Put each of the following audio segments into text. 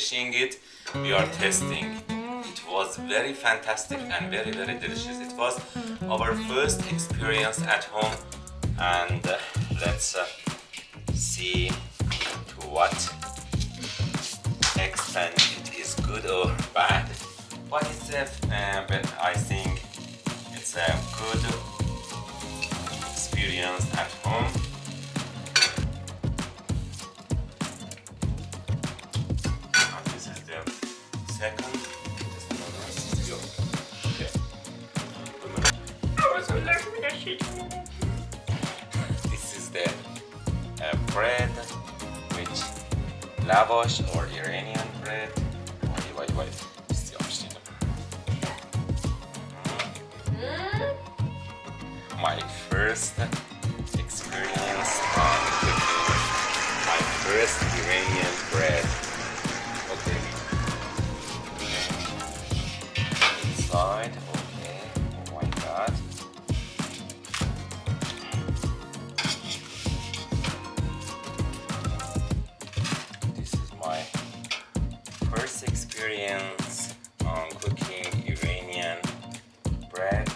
finishing it, we are testing. It was very fantastic and very delicious. It was our first experience at home, and let's see to what extent it is good or bad. But it's but I think it's a good experience at home. And this is the second. This is the bread with lavash or Iranian bread. Wait. My first experience on cooking my first Iranian bread. Okay. Inside, okay. Oh my god. This is my first experience on cooking Iranian bread.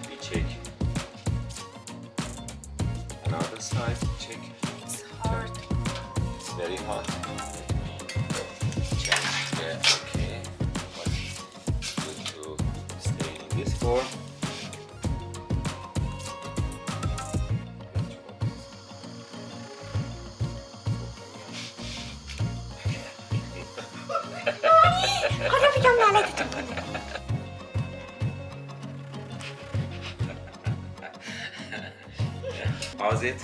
We check another side. Check. It's hard. It's very hot. Check. Yeah, okay. But good to stay in this form. How's it?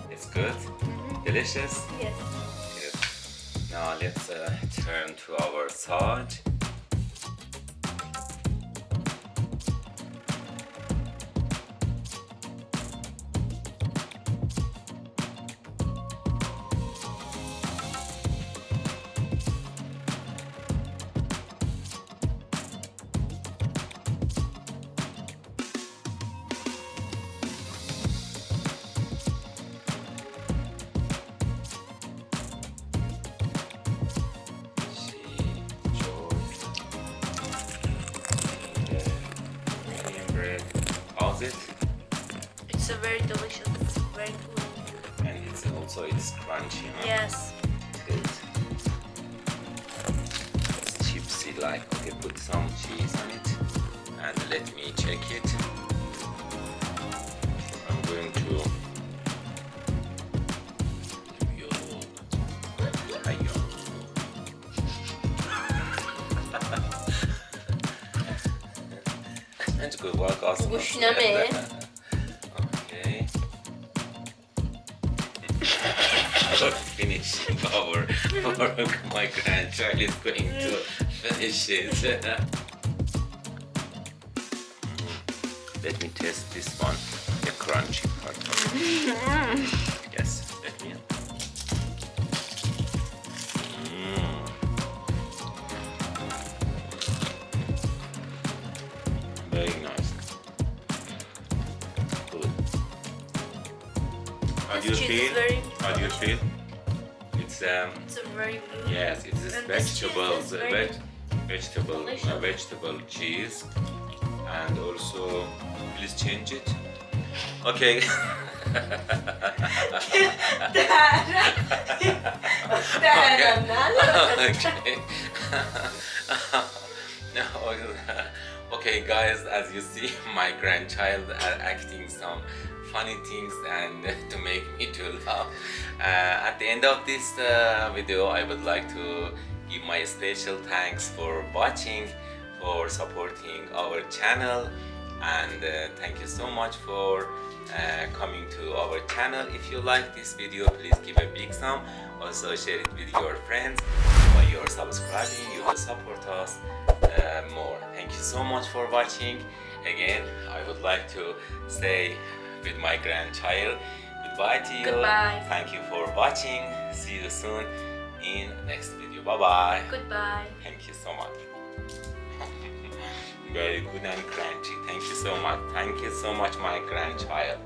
It's good? Delicious? Yes. Good. Now let's turn to our side. How's it? It's a very delicious, very good. And it's also crunchy, huh? Yes. Good. It's chipsy like. Okay, put some cheese on it and let me check it. I'm going to It's good work also. Gushname. Okay. Finishing my grandchild is going to finish it. Let me test this one, the crunchy part of it. Yes, let me. Very nice. Good. How do you feel? How do you feel? It's a very good. yes, it's this And vegetables, this cheese is vegetable cheese, and also please change it. Okay. Okay. Okay, guys, as you see, my grandchild are acting some funny things and to make me to laugh. At the end of this video, I would like to give my special thanks for watching, for supporting our channel, and thank you so much for coming to our channel. If you like this video, please give a big thumb. Also share it with your friends. While you're subscribing, you will support us more. Thank you so much for watching. Again, I would like to say with my grandchild goodbye to you. Goodbye. Thank you for watching. See you soon in next video. Bye bye. Goodbye. Thank you so much. Very good and crunchy. Thank you so much. Thank you so much, my grandchild.